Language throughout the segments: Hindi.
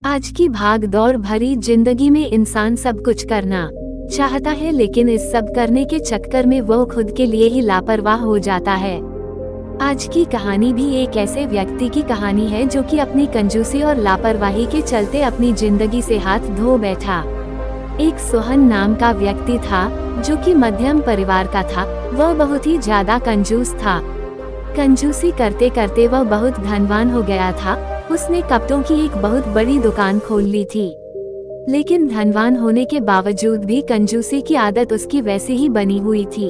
आज की भाग दौड़ भरी जिंदगी में इंसान सब कुछ करना चाहता है, लेकिन इस सब करने के चक्कर में वो खुद के लिए ही लापरवाह हो जाता है। आज की कहानी भी एक ऐसे व्यक्ति की कहानी है जो कि अपनी कंजूसी और लापरवाही के चलते अपनी जिंदगी से हाथ धो बैठा। एक सोहन नाम का व्यक्ति था जो कि मध्यम परिवार का था। वह बहुत ही ज्यादा कंजूस था। कंजूसी करते करते वह बहुत धनवान हो गया था। उसने कपड़ों की एक बहुत बड़ी दुकान खोल ली थी, लेकिन धनवान होने के बावजूद भी कंजूसी की आदत उसकी वैसी ही बनी हुई थी।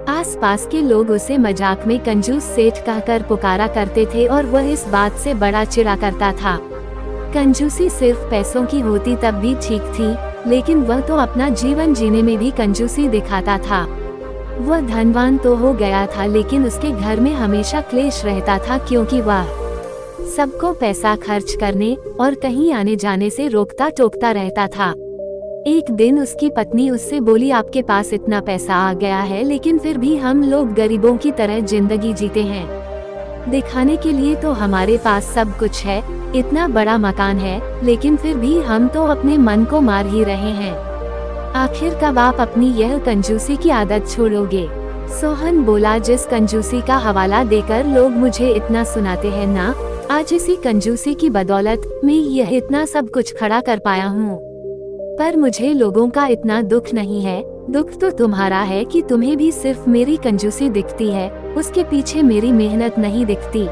आसपास के लोग उसे मजाक में कंजूस सेठ कहकर पुकारा करते थे और वह इस बात से बड़ा चिढ़ा करता था। कंजूसी सिर्फ पैसों की होती तब भी ठीक थी, लेकिन वह तो अपना जीवन जीने में भी कंजूसी दिखाता था। वह धनवान तो हो गया था, लेकिन उसके घर में हमेशा क्लेश रहता था, क्योंकि वह सबको पैसा खर्च करने और कहीं आने जाने से रोकता टोकता रहता था। एक दिन उसकी पत्नी उससे बोली, आपके पास इतना पैसा आ गया है, लेकिन फिर भी हम लोग गरीबों की तरह जिंदगी जीते हैं। दिखाने के लिए तो हमारे पास सब कुछ है, इतना बड़ा मकान है, लेकिन फिर भी हम तो अपने मन को मार ही रहे हैं। आखिर कब आप अपनी यह कंजूसी की आदत छोड़ोगे? सोहन बोला, जिस कंजूसी का हवाला देकर लोग मुझे इतना सुनाते हैं ना, आज इसी कंजूसी की बदौलत मैं यह इतना सब कुछ खड़ा कर पाया हूँ। पर मुझे लोगों का इतना दुख नहीं है। दुख तो तुम्हारा है कि तुम्हें भी सिर्फ मेरी कंजूसी दिखती है, उसके पीछे मेरी मेहनत नहीं दिखती।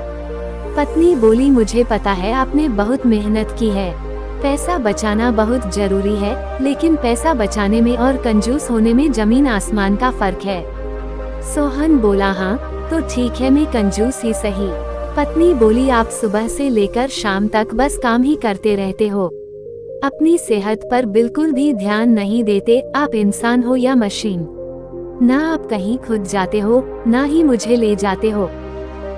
पत्नी बोली, मुझे पता है आपने बहुत मेहनत की है। पैसा बचाना बहुत जरूरी है, लेकिन पैसा बचाने में और कंजूस होने में जमीन आसमान का फर्क है। सोहन बोला, हाँ तो ठीक है, मैं कंजूस ही सही। पत्नी बोली, आप सुबह से लेकर शाम तक बस काम ही करते रहते हो, अपनी सेहत पर बिल्कुल भी ध्यान नहीं देते। आप इंसान हो या मशीन? ना आप कहीं खुद जाते हो, ना ही मुझे ले जाते हो।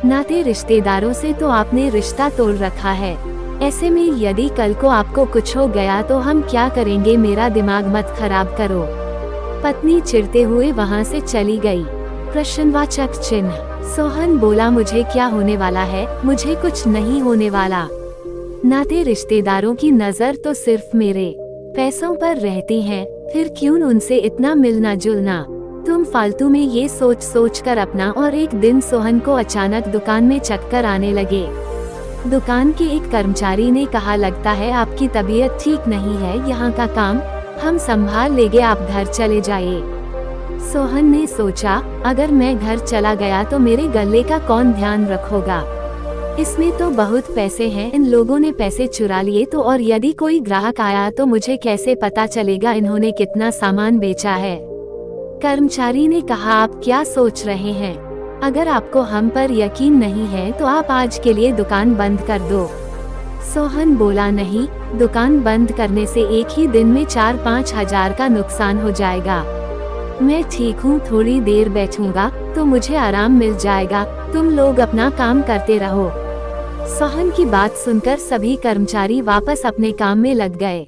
नाते रिश्तेदारों से तो आपने रिश्ता तोड़ रखा है। ऐसे में यदि कल को आपको कुछ हो गया तो हम क्या करेंगे? मेरा दिमाग मत खराब करो। पत्नी चिढ़ते हुए वहाँ से चली गई। प्रश्नवाचक चिन्ह। सोहन बोला, मुझे क्या होने वाला है? मुझे कुछ नहीं होने वाला। नाते रिश्तेदारों की नजर तो सिर्फ मेरे पैसों पर रहती है, फिर क्यों उनसे इतना मिलना जुलना? तुम फालतू में ये सोच सोच कर अपना। और एक दिन सोहन को अचानक दुकान में चक्कर आने लगे। दुकान के एक कर्मचारी ने कहा, लगता है आपकी तबीयत ठीक नहीं है, यहाँ का काम हम संभाल लेंगे, आप घर चले जाइए। सोहन ने सोचा, अगर मैं घर चला गया तो मेरे गले का कौन ध्यान रखेगा? इसमें तो बहुत पैसे हैं, इन लोगों ने पैसे चुरा लिए तो, और यदि कोई ग्राहक आया तो मुझे कैसे पता चलेगा इन्होंने कितना सामान बेचा है? कर्मचारी ने कहा, आप क्या सोच रहे हैं? अगर आपको हम पर यकीन नहीं है तो आप आज के लिए दुकान बंद कर दो। सोहन बोला, नहीं, दुकान बंद करने से एक ही दिन में 4-5 हजार का नुकसान हो जाएगा। मैं ठीक हूँ, थोड़ी देर बैठूंगा तो मुझे आराम मिल जाएगा, तुम लोग अपना काम करते रहो। सोहन की बात सुनकर सभी कर्मचारी वापस अपने काम में लग गए।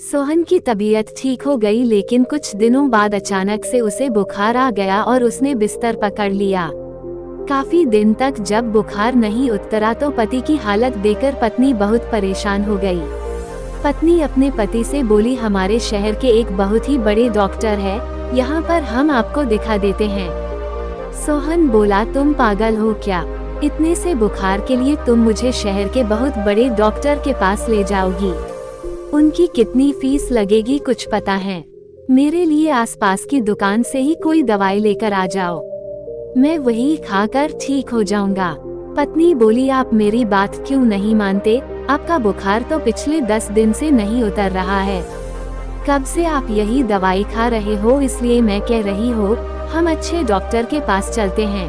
सोहन की तबीयत ठीक हो गई, लेकिन कुछ दिनों बाद अचानक से उसे बुखार आ गया और उसने बिस्तर पकड़ लिया। काफी दिन तक जब बुखार नहीं उतरा तो पति की हालत देखकर पत्नी बहुत परेशान हो गई। पत्नी अपने पति से बोली, हमारे शहर के एक बहुत ही बड़े डॉक्टर है, यहाँ पर हम आपको दिखा देते हैं। सोहन बोला, तुम पागल हो क्या? इतने से बुखार के लिए तुम मुझे शहर के बहुत बड़े डॉक्टर के पास ले जाओगी? उनकी कितनी फीस लगेगी कुछ पता है? मेरे लिए आसपास की दुकान से ही कोई दवाई लेकर आ जाओ, मैं वही खाकर ठीक हो जाऊंगा। पत्नी बोली, आप मेरी बात क्यों नहीं मानते? आपका बुखार तो पिछले 10 दिन से नहीं उतर रहा है। कब से आप यही दवाई खा रहे हो, इसलिए मैं कह रही हूँ हम अच्छे डॉक्टर के पास चलते हैं।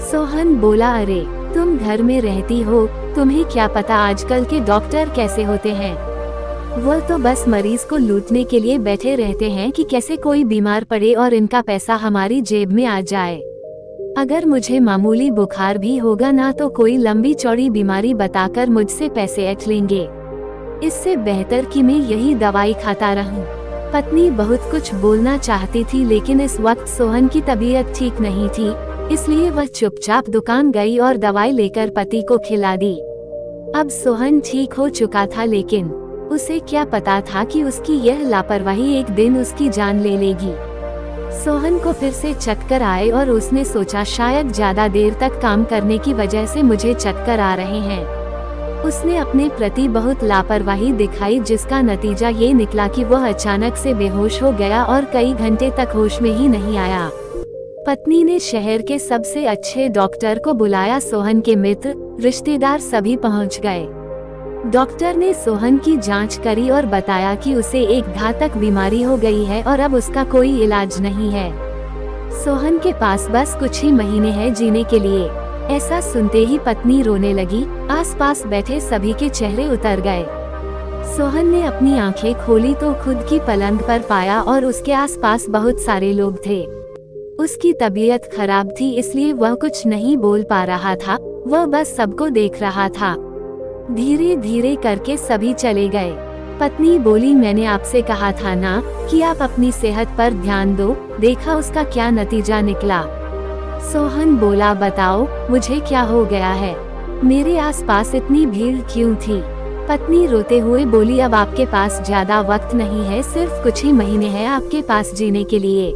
सोहन बोला, अरे तुम घर में रहती हो, तुम्हें क्या पता आजकल के डॉक्टर कैसे होते हैं? वो तो बस मरीज को लूटने के लिए बैठे रहते हैं कि कैसे कोई बीमार पड़े और इनका पैसा हमारी जेब में आ जाए। अगर मुझे मामूली बुखार भी होगा ना तो कोई लंबी चौड़ी बीमारी बताकर मुझसे पैसे ऐंठ लेंगे। इससे बेहतर कि मैं यही दवाई खाता रहूं। पत्नी बहुत कुछ बोलना चाहती थी, लेकिन इस वक्त सोहन की तबीयत ठीक नहीं थी, इसलिए वह चुपचाप दुकान गई और दवाई लेकर पति को खिला दी। अब सोहन ठीक हो चुका था, लेकिन उसे क्या पता था कि उसकी यह लापरवाही एक दिन उसकी जान ले लेगी। सोहन को फिर से चक्कर आए और उसने सोचा शायद ज्यादा देर तक काम करने की वजह से मुझे चक्कर आ रहे हैं। उसने अपने प्रति बहुत लापरवाही दिखाई, जिसका नतीजा ये निकला कि वह अचानक से बेहोश हो गया और कई घंटे तक होश में ही नहीं आया। पत्नी ने शहर के सबसे अच्छे डॉक्टर को बुलाया। सोहन के मित्र, रिश्तेदार सभी पहुंच गए। डॉक्टर ने सोहन की जांच करी और बताया कि उसे एक घातक बीमारी हो गई है और अब उसका कोई इलाज नहीं है। सोहन के पास बस कुछ ही महीने हैं जीने के लिए। ऐसा सुनते ही पत्नी रोने लगी। आसपास बैठे सभी के चेहरे उतर गए। सोहन ने अपनी आंखें खोली तो खुद की पलंग पर पाया और उसके आसपास बहुत सारे लोग थे। उसकी तबीयत खराब थी, इसलिए वह कुछ नहीं बोल पा रहा था। वह बस सबको देख रहा था। धीरे धीरे करके सभी चले गए। पत्नी बोली, मैंने आपसे कहा था ना कि आप अपनी सेहत पर ध्यान दो, देखा उसका क्या नतीजा निकला। सोहन बोला, बताओ मुझे क्या हो गया है, मेरे आसपास इतनी भीड़ क्यों थी। पत्नी रोते हुए बोली, अब आपके पास ज्यादा वक्त नहीं है, सिर्फ कुछ ही महीने हैं आपके पास जीने के लिए।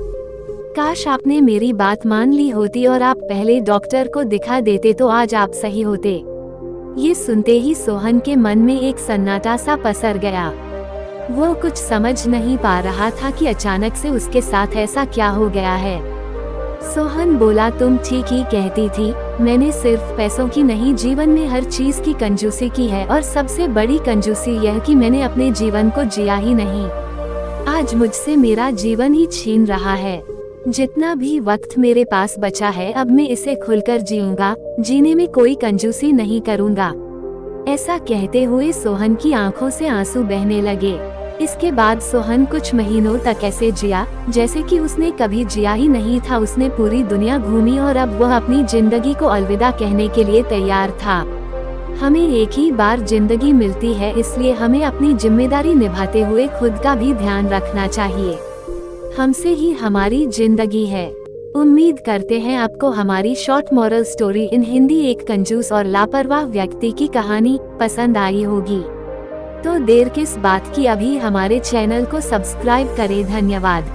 काश आपने मेरी बात मान ली होती और आप पहले डॉक्टर को दिखा देते तो आज आप सही होते। ये सुनते ही सोहन के मन में एक सन्नाटा सा पसर गया। वो कुछ समझ नहीं पा रहा था कि अचानक से उसके साथ ऐसा क्या हो गया है। सोहन बोला, तुम ठीक ही कहती थी, मैंने सिर्फ पैसों की नहीं, जीवन में हर चीज की कंजूसी की है और सबसे बड़ी कंजूसी यह कि मैंने अपने जीवन को जिया ही नहीं। आज मुझसे मेरा जीवन ही छीन रहा है। जितना भी वक्त मेरे पास बचा है, अब मैं इसे खुलकर जीऊंगा, जीने में कोई कंजूसी नहीं करूंगा। ऐसा कहते हुए सोहन की आंखों से आंसू बहने लगे। इसके बाद सोहन कुछ महीनों तक ऐसे जिया जैसे कि उसने कभी जिया ही नहीं था। उसने पूरी दुनिया घूमी और अब वह अपनी जिंदगी को अलविदा कहने के लिए तैयार था। हमें एक ही बार जिंदगी मिलती है, इसलिए हमें अपनी जिम्मेदारी निभाते हुए खुद का भी ध्यान रखना चाहिए। हमसे ही हमारी जिंदगी है। उम्मीद करते हैं आपको हमारी short moral story in Hindi, एक कंजूस और लापरवाह व्यक्ति की कहानी पसंद आई होगी। तो देर किस बात की, अभी हमारे चैनल को सब्सक्राइब करें। धन्यवाद।